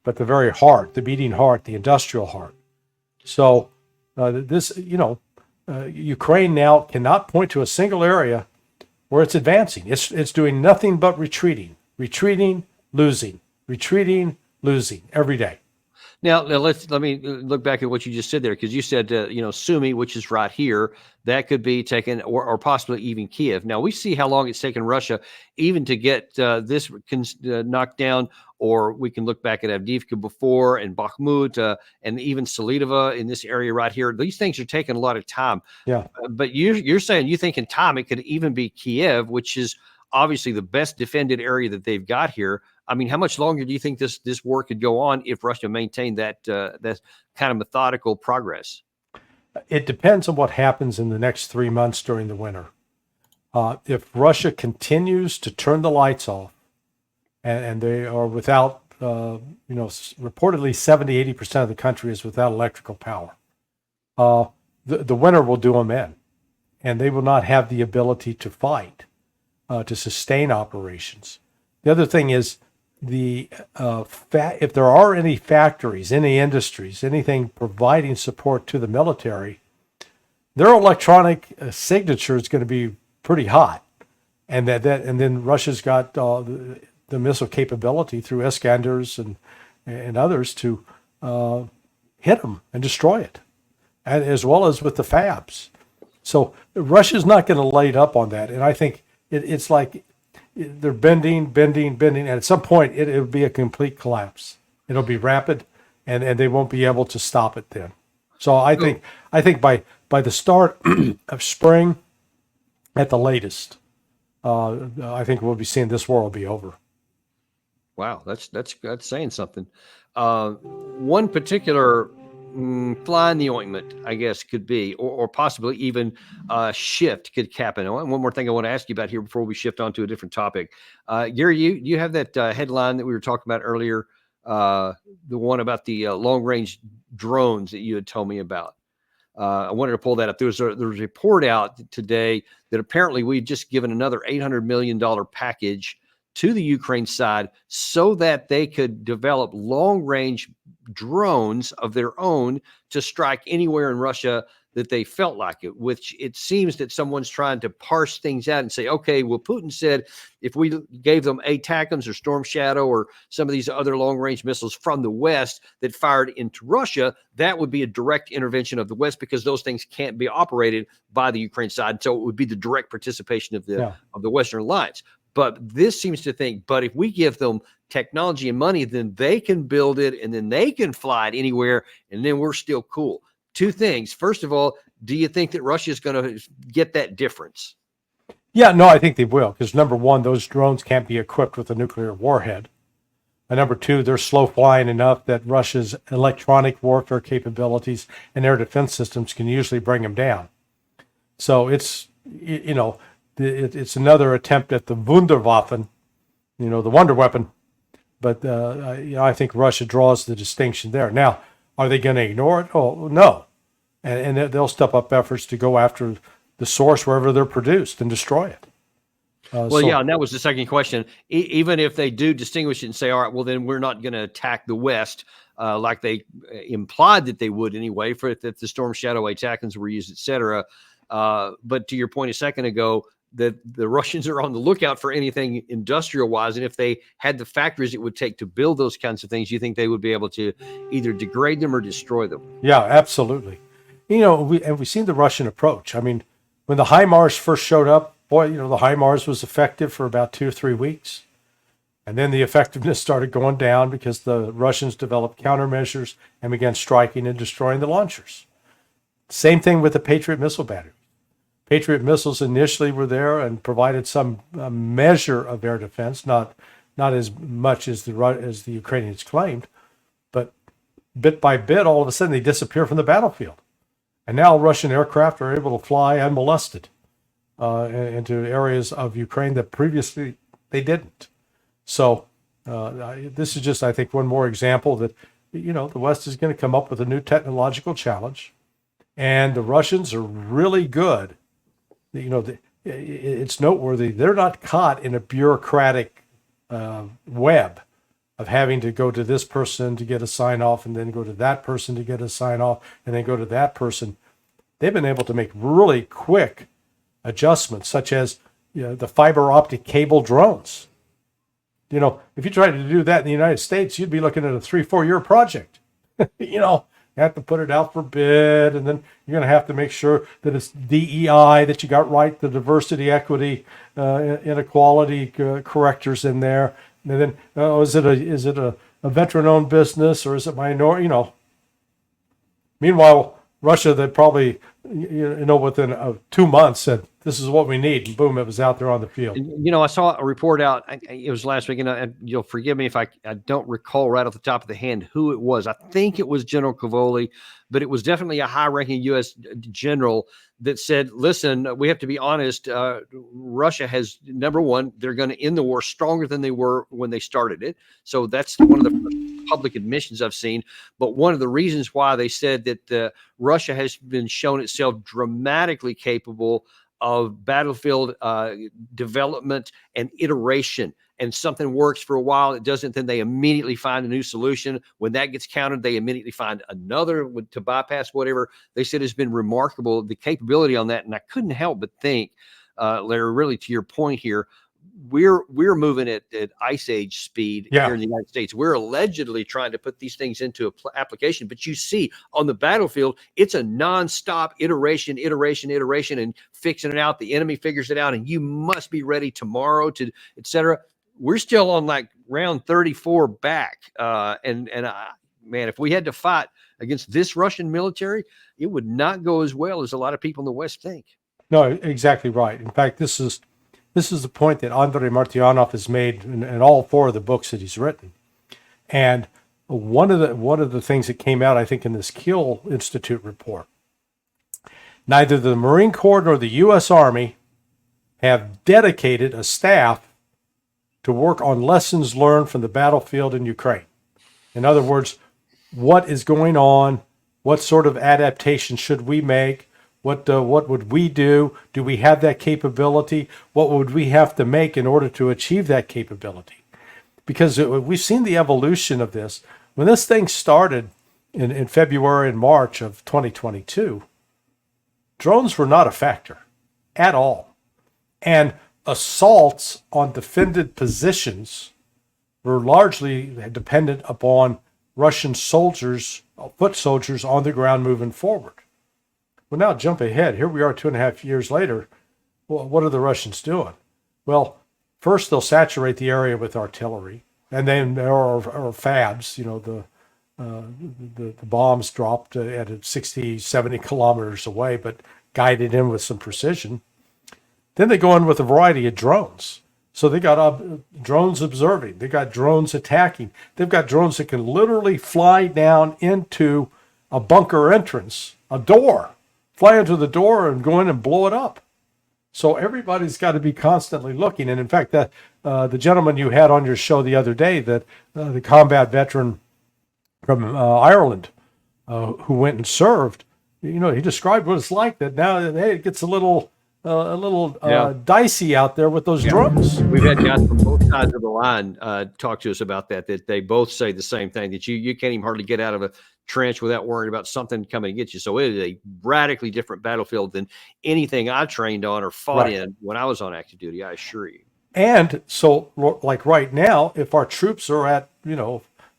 but the very heart, the beating heart, the industrial heart. So Ukraine now cannot point to a single area where it's advancing. It's doing nothing but retreating, losing, retreating, losing every day. Now let me look back at what you just said there, because you said Sumy, which is right here, that could be taken, or possibly even Kiev. Now we see how long it's taken Russia even to get this knocked down, or we can look back at Avdiivka before, and Bakhmut, and even Selidova in this area right here. These things are taking a lot of time. Yeah. But you're saying you think in time it could even be Kiev, which is obviously the best defended area that they've got here. I mean, how much longer do you think this war could go on if Russia maintained that kind of methodical progress? It depends on what happens in the next 3 months during the winter. If Russia continues to turn the lights off, and they are without, reportedly 70-80% of the country is without electrical power, the winter will do them in, and they will not have the ability to fight, to sustain operations. The other thing is, if there are any factories, any industries, anything providing support to the military, their electronic signature is going to be pretty hot, and then Russia's got the missile capability through Iskanders and others to hit them and destroy it, and as well as with the fabs. So Russia's not going to light up on that, and I think it's like they're bending, and at some point it'll be a complete collapse. It'll be rapid, and they won't be able to stop it then. So I think by the start of spring, at the latest, I think we'll be seeing this war will be over. Wow, that's saying something. One particular fly in the ointment, I guess, could be, or possibly even shift could happen. And one more thing I want to ask you about here before we shift on to a different topic. Gary, you have that headline that we were talking about earlier, the one about the long-range drones that you had told me about. I wanted to pull that up. There was a report out today that apparently we've just given another $800 million package to the Ukraine side so that they could develop long-range drones of their own to strike anywhere in Russia that they felt like it, which it seems that someone's trying to parse things out and say, okay, well, Putin said if we gave them ATACMS or Storm Shadow or some of these other long-range missiles from the West that fired into Russia, that would be a direct intervention of the West because those things can't be operated by the Ukraine side. So it would be the direct participation of the Western alliance. But this seems to think, but if we give them technology and money, then they can build it and then they can fly it anywhere, and then we're still cool. Two things. First of all, do you think that Russia is going to get that difference? Yeah, no, I think they will, because number one, those drones can't be equipped with a nuclear warhead. And number two, they're slow flying enough that Russia's electronic warfare capabilities and air defense systems can usually bring them down. So it's another attempt at the Wunderwaffen, the wonder weapon. But I think Russia draws the distinction there. Now, are they going to ignore it? Oh, no. And they'll step up efforts to go after the source wherever they're produced and destroy it. And that was the second question. Even if they do distinguish it and say, all right, well, then we're not going to attack the West like they implied that they would anyway, for that the Storm Shadow ATACMS were used, et cetera. But to your point a second ago, that the Russians are on the lookout for anything industrial-wise, and if they had the factories it would take to build those kinds of things, you think they would be able to either degrade them or destroy them? Yeah, absolutely. We've seen the Russian approach. I mean, when the HIMARS first showed up, boy, the HIMARS was effective for about 2 or 3 weeks. And then the effectiveness started going down because the Russians developed countermeasures and began striking and destroying the launchers. Same thing with the Patriot missile battery. Patriot missiles initially were there and provided some measure of air defense, not not as much as the Ukrainians claimed, but bit by bit, all of a sudden they disappear from the battlefield. And now Russian aircraft are able to fly unmolested into areas of Ukraine that previously they didn't. So this is just, I think, one more example that, the West is going to come up with a new technological challenge. And the Russians are really good. It's noteworthy. They're not caught in a bureaucratic web of having to go to this person to get a sign off and then go to that person to get a sign off and then go to that person. They've been able to make really quick adjustments, such as the fiber optic cable drones. If you tried to do that in the United States, you'd be looking at a 3-4 year project. You have to put it out for bid, and then you're going to have to make sure that it's DEI, that you got right, the diversity, equity, inequality correctors in there. And then, is it a veteran-owned business, or is it minority? Meanwhile, Russia, that probably, within 2 months said, this is what we need, and boom, it was out there on the field. I saw a report out, it was last week, and you'll forgive me if I don't recall right off the top of the hand who it was. I think it was General Cavoli, but it was definitely a high-ranking U.S. general that said, listen, we have to be honest, Russia has, number one, they're going to end the war stronger than they were when they started it. So that's one of the public admissions I've seen. But one of the reasons why they said that Russia has been shown itself dramatically capable of battlefield development and iteration. And something works for a while, it doesn't, then they immediately find a new solution. When that gets countered, they immediately find another to bypass whatever. They said it's been remarkable, the capability on that. And I couldn't help but think, Larry, really to your point here, we're moving at ice age speed here in the United States. We're allegedly trying to put these things into application, but you see on the battlefield, it's a nonstop iteration, and fixing it out. The enemy figures it out, and you must be ready tomorrow to, et cetera. We're still on like round 34 back. Man, if we had to fight against this Russian military, it would not go as well as a lot of people in the West think. No, exactly right. In fact, this is the point that Andrei Martyanov has made in all 4 of the books that he's written. And one of the things that came out, I think, in this Kiel Institute report, neither the Marine Corps nor the U.S. Army have dedicated a staff to work on lessons learned from the battlefield in Ukraine. In other words, what is going on? What sort of adaptation should we make? What would we do? Do we have that capability? What would we have to make in order to achieve that capability? Because we've seen the evolution of this. When this thing started in February and March of 2022, drones were not a factor at all. And assaults on defended positions were largely dependent upon Russian soldiers, foot soldiers on the ground moving forward. Well, now jump ahead. Here we are 2.5 years later. Well, what are the Russians doing? Well, first they'll saturate the area with artillery, and then there are FABs, the bombs dropped at 60, 70 kilometers away, but guided in with some precision. Then they go in with a variety of drones. So they got drones observing. They got drones attacking. They've got drones that can literally fly down into a bunker entrance, a door, fly into the door and go in and blow it up. So everybody's got to be constantly looking. And in fact, the gentleman you had on your show the other day, that the combat veteran from Ireland who went and served, he described what it's like that now. Hey, it gets a little dicey out there with those drones. We've had guys from both sides of the line talk to us about that they both say the same thing, that you can't even hardly get out of a trench without worrying about something coming to get you. So it is a radically different battlefield than anything I trained on or fought in when I was on active duty, I assure you. And so, like right now, if our troops are at,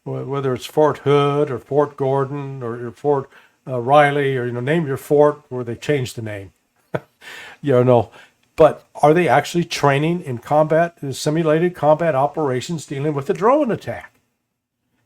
whether it's Fort Hood or Fort Gordon or Fort Riley, or, name your fort where they changed the name, but are they actually training in simulated combat operations dealing with a drone attack?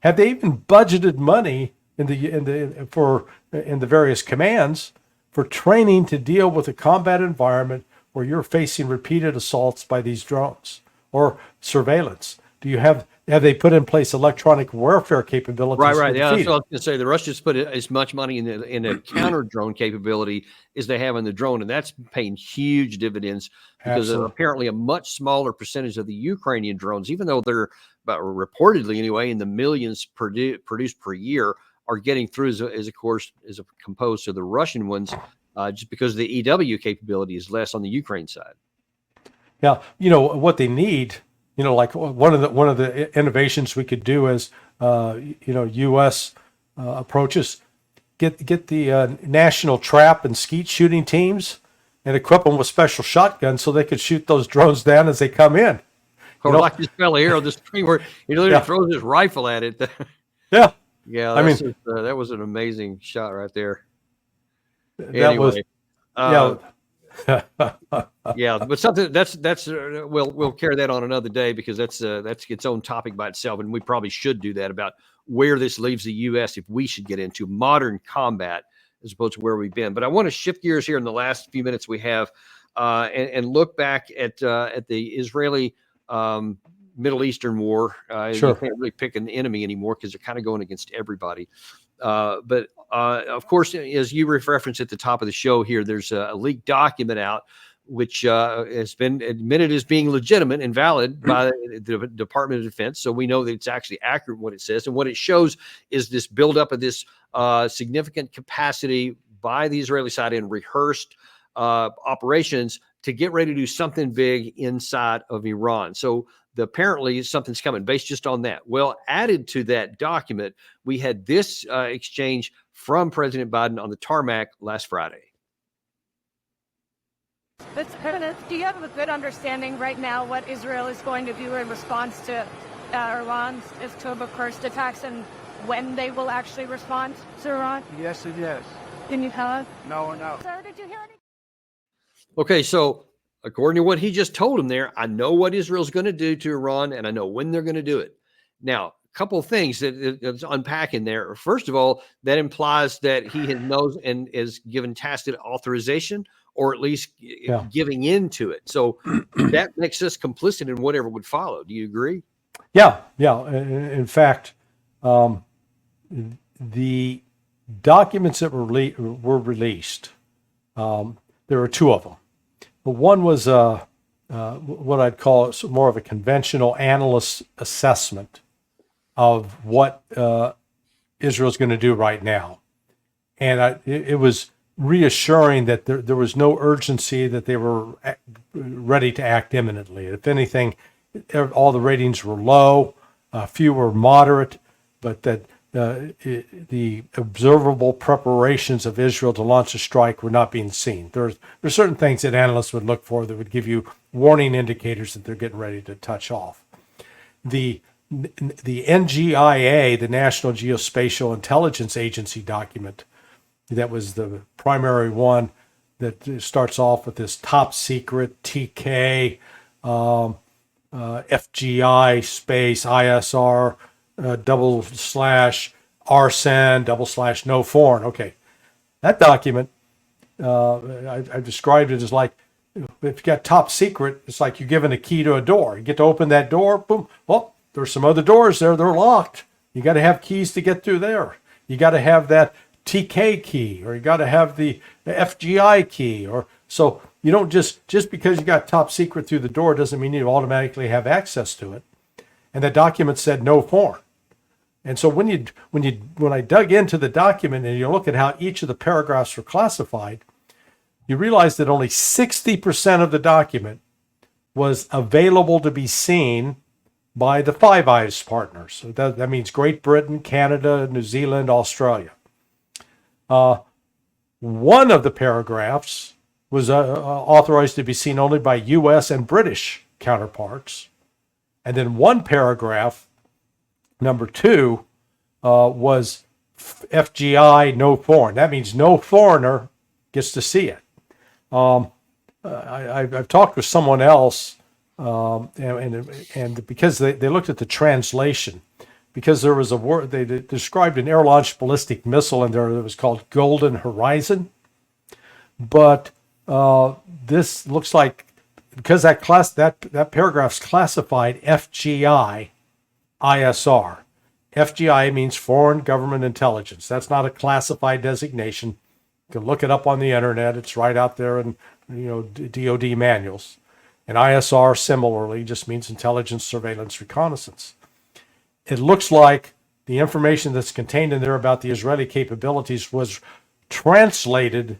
Have they even budgeted money in the various commands for training to deal with a combat environment where you're facing repeated assaults by these drones or surveillance? Do you have they put in place electronic warfare capabilities? Right. to Yeah, that's defeat what I it? was going to say. The Russians put as much money in a counter drone capability as they have in the drone, and that's paying huge dividends because Absolutely. apparently a much smaller percentage of the Ukrainian drones, even though they're about reportedly anyway in the millions produced per year, are getting through as composed to the Russian ones, just because the EW capability is less on the Ukraine side. Yeah, what they need, like one of the innovations we could do is, U.S. Approaches, get the national trap and skeet shooting teams, and equip them with special shotguns so they could shoot those drones down as they come in. Or like this fella here on the screen where he literally Yeah. throws his rifle at it. Yeah, Yeah, I mean, that was an amazing shot right there. that was Anyway, yeah. yeah, but something that's we'll carry that on another day because that's its own topic by itself, and we probably should do that about where this leaves the U.S. if we should get into modern combat as opposed to where we've been. But I want to shift gears here in the last few minutes we have, and look back at the Israeli Middle Eastern war. Sure. You can't really pick an enemy anymore because they're kind of going against everybody. But of course, as you referenced at the top of the show here, there's a leaked document out which has been admitted as being legitimate and valid by the Department of Defense. So we know that it's actually accurate what it says. And what it shows is this buildup of this significant capacity by the Israeli side in rehearsed operations to get ready to do something big inside of Iran. So apparently something's coming based just on that. Well, added to that document, we had this exchange from President Biden on the tarmac last Friday. Do you have a good understanding right now what Israel is going to do in response to Iran's October 1st attacks and when they will actually respond to Iran? Yes, it is. Can you tell us? No. Sir, did you hear any? Okay, so according to what he just told him there, I know what Israel's going to do to Iran, and I know when they're going to do it. Now, a couple of things that's unpacking there. First of all, that implies that he knows and is given tacit authorization, or at least giving into it. So that makes us complicit in whatever would follow. Do you agree? Yeah. In fact, the documents that were released, there were two of them. But one was what I'd call more of a conventional analyst assessment of what Israel's going to do right now. And it was reassuring that there was no urgency, that they were ready to act imminently. If anything, all the ratings were low, few were moderate, but that the observable preparations of Israel to launch a strike were not being seen. There's certain things that analysts would look for that would give you warning indicators that they're getting ready to touch off. The NGIA, the National Geospatial-Intelligence Agency document, that was the primary one that starts off with this top secret TK, FGI space ISR /RSEN /no foreign. Okay, that document, I've described it as like, if you got top secret, it's like you're given a key to a door. You get to open that door, boom, oh, there's some other doors there, they're locked. You got to have keys to get through there. You got to have that TK key, or you got to have the FGI key, or so you don't just because you got top secret through the door doesn't mean you automatically have access to it. And the document said no foreign. And so when I dug into the document and you look at how each of the paragraphs were classified, you realize that only 60% of the document was available to be seen by the Five Eyes partners. So that means Great Britain, Canada, New Zealand, Australia. One of the paragraphs was authorized to be seen only by U.S. and British counterparts. And then one paragraph, number 2, was FGI, no foreign. That means no foreigner gets to see it. I've talked with someone else, and because they looked at the translation, because there was a word, they described an air-launched ballistic missile in there that was called Golden Horizon. But this looks like because that paragraph's classified FGI ISR. FGI means Foreign Government Intelligence. That's not a classified designation. You can look it up on the internet. It's right out there in DoD manuals. And ISR similarly just means intelligence, surveillance, reconnaissance. It looks like the information that's contained in there about the Israeli capabilities was translated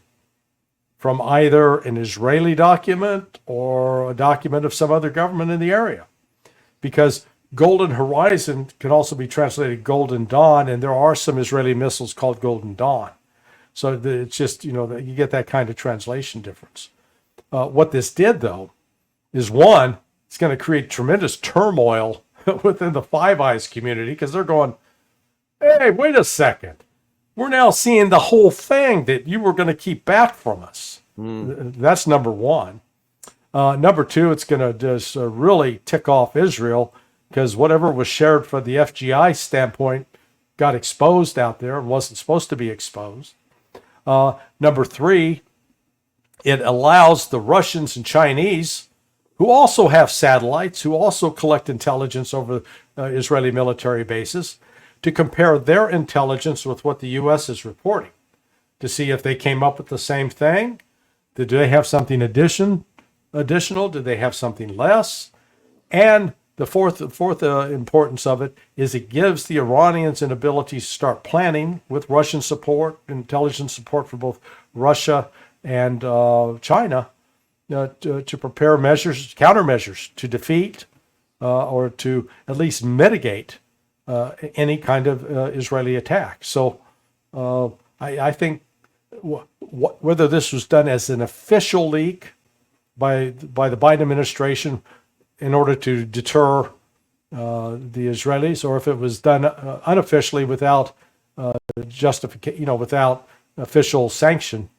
from either an Israeli document or a document of some other government in the area. Because Golden Horizon can also be translated Golden Dawn, and there are some Israeli missiles called Golden Dawn. So it's just, you get that kind of translation difference. What this did, though, is one, it's going to create tremendous turmoil within the Five Eyes community because they're going, hey, wait a second. We're now seeing the whole thing that you were going to keep back from us. That's number one. Number two, it's going to just really tick off Israel because whatever was shared from the FGI standpoint got exposed out there and wasn't supposed to be exposed. Number three, it allows the Russians and Chinese, who also have satellites, who also collect intelligence over Israeli military bases, to compare their intelligence with what the U.S. is reporting to see if they came up with the same thing. Do they have something additional? Do they have something less? And the fourth importance of it is it gives the Iranians an ability to start planning with Russian support, intelligence support for both Russia and China, to prepare countermeasures to defeat or to at least mitigate any kind of Israeli attack. So I think whether this was done as an official leak by the Biden administration in order to deter the Israelis, or if it was done unofficially without justification, without official sanction,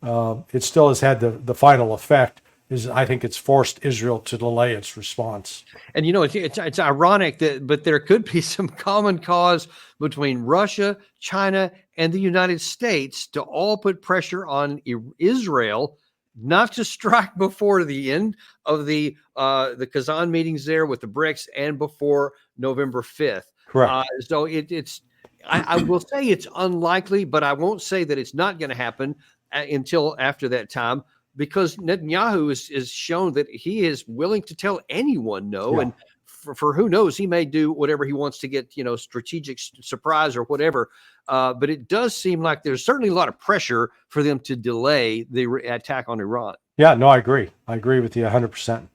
it still has had the final effect. I think it's forced Israel to delay its response. And it's ironic but there could be some common cause between Russia, China, and the United States to all put pressure on Israel not to strike before the end of the Kazan meetings there with the BRICS and before November 5th. Correct. So I will say it's unlikely, but I won't say that it's not going to happen until after that time, because Netanyahu is shown that he is willing to tell anyone no. Yeah. And for who knows, he may do whatever he wants to get, strategic surprise or whatever. But it does seem like there's certainly a lot of pressure for them to delay the attack on Iran. Yeah, no, I agree. I agree with you 100%.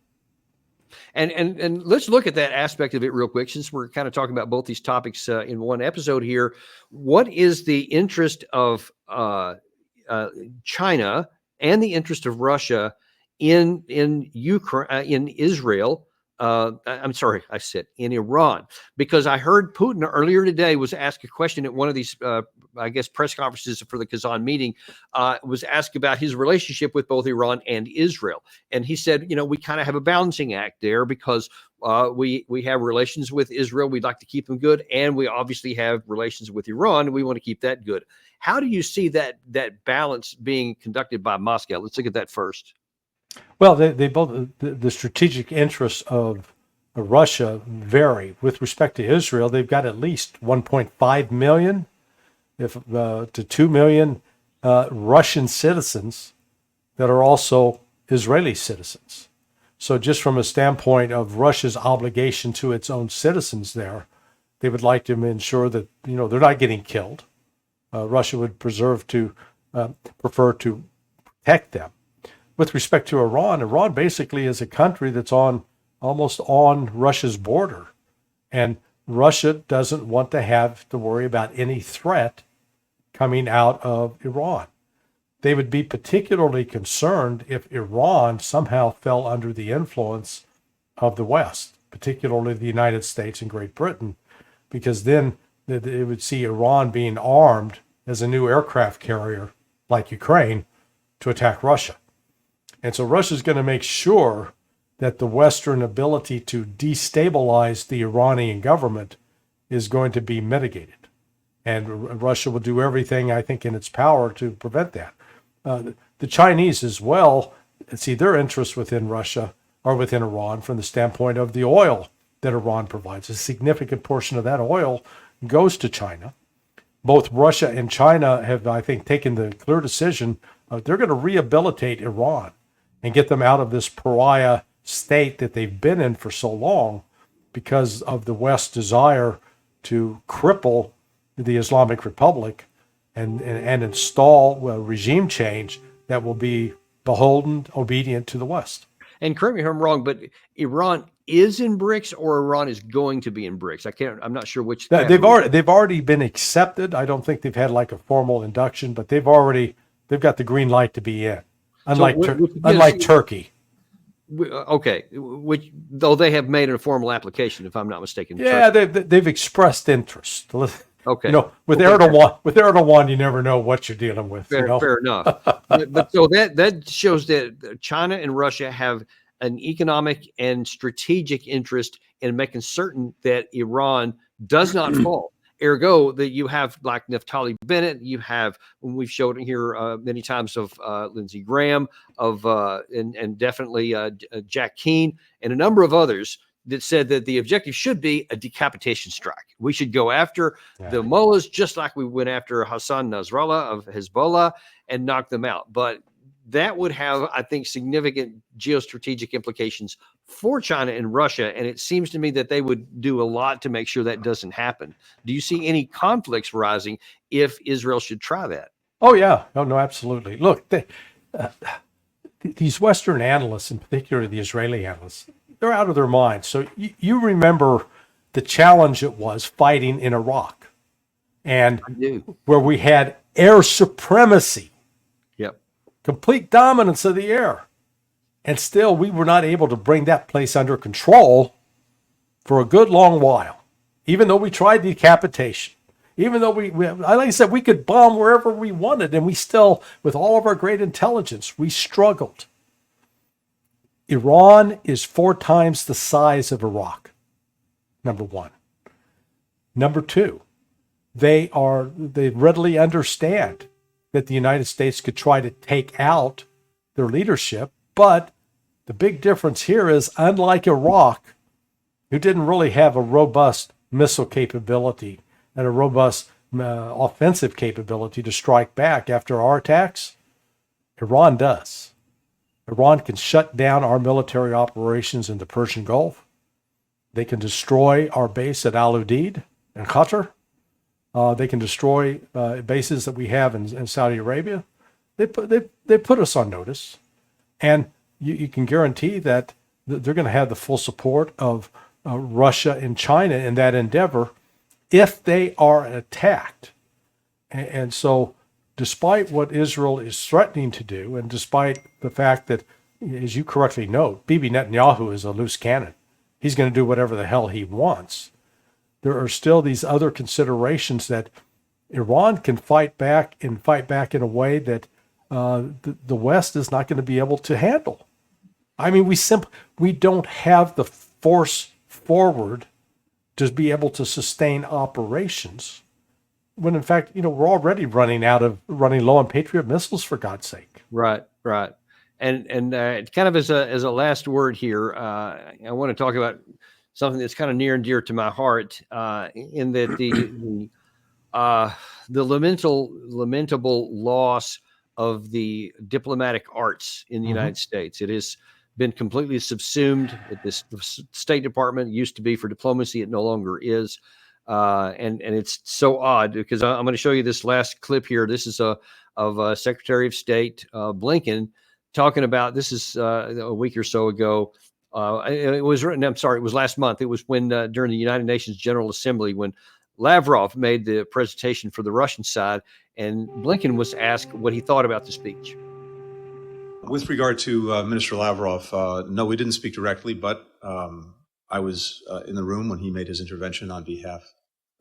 And let's look at that aspect of it real quick, since we're kind of talking about both these topics in one episode here. What is the interest of China and the interest of Russia in Ukraine, in Israel? I'm sorry, I said in Iran, because I heard Putin earlier today was asked a question at one of these, press conferences for the Kazan meeting, was asked about his relationship with both Iran and Israel. And he said, we kind of have a balancing act there because we have relations with Israel. We'd like to keep them good. And we obviously have relations with Iran, and we want to keep that good. How do you see that balance being conducted by Moscow? Let's look at that first. Well, they both, the strategic interests of Russia vary. With respect to Israel, they've got at least 1.5 million to 2 million Russian citizens that are also Israeli citizens. So just from a standpoint of Russia's obligation to its own citizens there, they would like to ensure that, they're not getting killed. Russia would prefer to protect them. With respect to Iran basically is a country that's almost on Russia's border. And Russia doesn't want to have to worry about any threat coming out of Iran. They would be particularly concerned if Iran somehow fell under the influence of the West, particularly the United States and Great Britain, because then they would see Iran being armed as a new aircraft carrier like Ukraine to attack Russia. And so Russia's going to make sure that the Western ability to destabilize the Iranian government is going to be mitigated. And Russia will do everything, I think, in its power to prevent that. The Chinese as well, see, their interests within Russia are within Iran from the standpoint of the oil that Iran provides. A significant portion of that oil goes to China. Both Russia and China have, I think, taken the clear decision they're going to rehabilitate Iran and get them out of this pariah state that they've been in for so long because of the West's desire to cripple the Islamic Republic and install a regime change that will be beholden, obedient to the West. And correct me if I'm wrong, but Iran is in BRICS or Iran is going to be in BRICS. I'm not sure which. They've already been accepted. I don't think they've had like a formal induction, but they've got the green light to be in. Unlike Turkey. Okay, which though they have made a formal application, if I'm not mistaken. Yeah, they've expressed interest. Okay, with Erdogan, you never know what you're dealing with. Fair enough. but so that shows that China and Russia have an economic and strategic interest in making certain that Iran does not fall. Ergo, that you have like Naftali Bennett, you have, we've showed it here many times, of Lindsey Graham, and definitely Jack Keane, and a number of others that said that the objective should be a decapitation strike. We should go after the mullahs just like we went after Hassan Nasrallah of Hezbollah and knock them out. But that would have, I think, significant geostrategic implications for China and Russia. And it seems to me that they would do a lot to make sure that doesn't happen. Do you see any conflicts rising if Israel should try that? Oh, yeah. No, absolutely. Look, these Western analysts, in particular the Israeli analysts, they're out of their minds. So you remember the challenge it was fighting in Iraq, and where we had air supremacy. Yep. Complete dominance of the air. And still, we were not able to bring that place under control for a good long while, even though we tried decapitation. Even though we like I said, we could bomb wherever we wanted, and we still, with all of our great intelligence, we struggled. Iran is 4 times the size of Iraq, number one. Number two, they readily understand that the United States could try to take out their leadership, but the big difference here is, unlike Iraq, who didn't really have a robust missile capability and a robust offensive capability to strike back after our attacks, Iran does. Iran can shut down our military operations in the Persian Gulf. They can destroy our base at Al Udeid in Qatar. They can destroy bases that we have in Saudi Arabia. They put us on notice. And you can guarantee that they're going to have the full support of Russia and China in that endeavor if they are attacked. And so, despite what Israel is threatening to do, and despite the fact that, as you correctly note, Bibi Netanyahu is a loose cannon. He's going to do whatever the hell he wants. There are still these other considerations that Iran can fight back in a way that the West is not going to be able to handle. I mean, we don't have the force forward to be able to sustain operations, when in fact, we're already running low on Patriot missiles, for God's sake. Right. And kind of as a last word here, I want to talk about something that's kind of near and dear to my heart, in that the lamentable loss of the diplomatic arts in the United States. It has been completely subsumed. The State Department used to be for diplomacy; it no longer is. And it's so odd, because I'm going to show you this last clip here. This is of Secretary of State Blinken talking about, this is a week or so ago. It was last month. It was when during the United Nations General Assembly, when Lavrov made the presentation for the Russian side, and Blinken was asked what he thought about the speech. With regard to Minister Lavrov, no, we didn't speak directly, but I was in the room when he made his intervention on behalf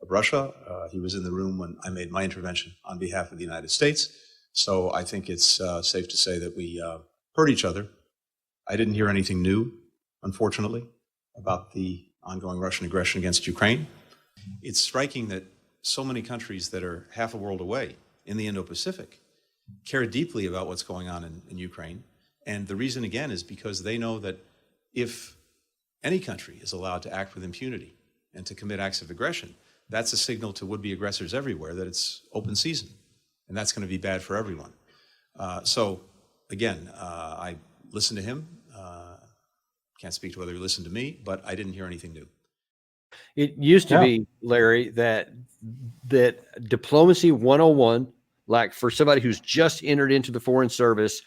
of Russia. He was in the room when I made my intervention on behalf of the United States. So I think it's safe to say that we heard each other. I didn't hear anything new, unfortunately, about the ongoing Russian aggression against Ukraine. It's striking that so many countries that are half a world away in the Indo-Pacific care deeply about what's going on in Ukraine. And the reason, again, is because they know that if any country is allowed to act with impunity and to commit acts of aggression, that's a signal to would-be aggressors everywhere that it's open season, and that's going to be bad for everyone. So, again, I listened to him. Can't speak to whether he listened to me, but I didn't hear anything new. It used to be, Larry, that diplomacy 101, like for somebody who's just entered into the foreign service,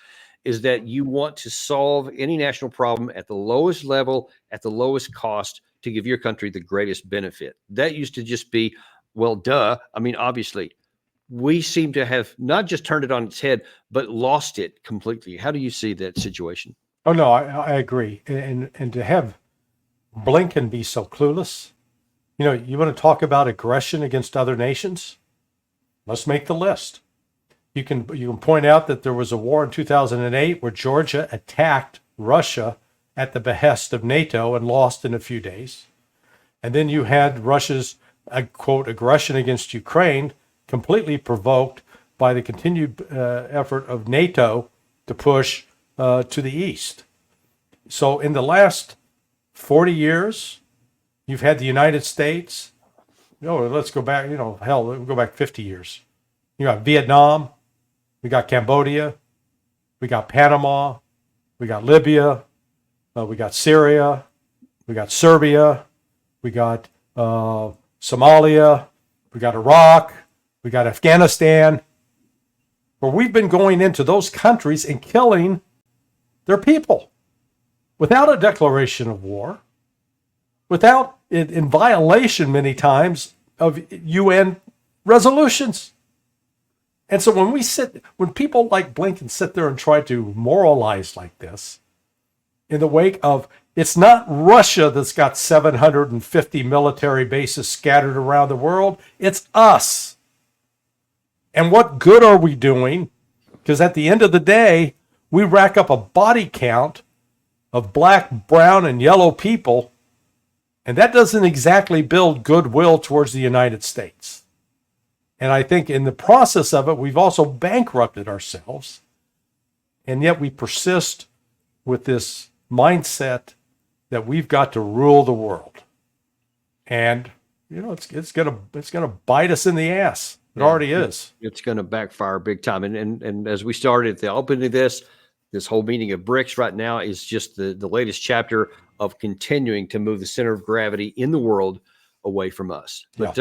is that you want to solve any national problem at the lowest level, at the lowest cost, to give your country the greatest benefit. That used to just be, well, duh. I mean, obviously, we seem to have not just turned it on its head, but lost it completely. How do you see that situation? Oh, no, I agree. And to have Blinken be so clueless, you know, you want to talk about aggression against other nations? Let's make the list. You can point out that there was a war in 2008 where Georgia attacked Russia at the behest of NATO and lost in a few days. And then you had Russia's, quote, aggression against Ukraine, completely provoked by the continued effort of NATO to push to the east. So in the last 40 years, you've had the United States. Let's go back, we'll go back 50 years. You got Vietnam, we got Cambodia, we got Panama, we got Libya, we got Syria, we got Serbia, we got Somalia, we got Iraq, we got Afghanistan, where we've been going into those countries and killing their people without a declaration of war, without it in violation many times of UN resolutions. And so when people like Blinken sit there and try to moralize like this, in the wake of, it's not Russia that's got 750 military bases scattered around the world, it's us. And what good are we doing? Because at the end of the day, we rack up a body count of black, brown, and yellow people, and that doesn't exactly build goodwill towards the United States. And I think in the process of it, we've also bankrupted ourselves, and yet we persist with this mindset that we've got to rule the world. And it's gonna bite us in the ass. It already is. It's going to backfire big time. And as we started at the opening of this whole meeting of BRICS right now is just the latest chapter of continuing to move the center of gravity in the world away from us. But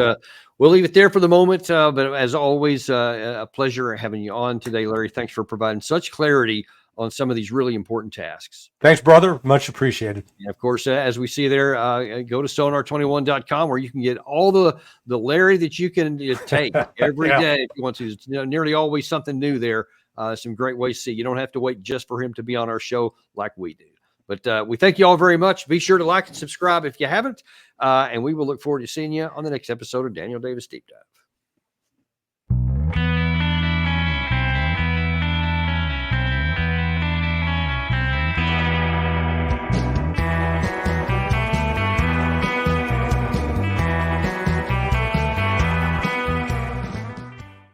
we'll leave it there for the moment. But as always, a pleasure having you on today, Larry. Thanks for providing such clarity on some of these really important tasks. Thanks, brother. Much appreciated. And of course, as we see there, go to sonar21.com where you can get all the Larry that you can take every day if you want to. It's nearly always something new there. Some great ways to see. You don't have to wait just for him to be on our show like we do. But we thank you all very much. Be sure to like and subscribe if you haven't. And we will look forward to seeing you on the next episode of Daniel Davis Deep Dive.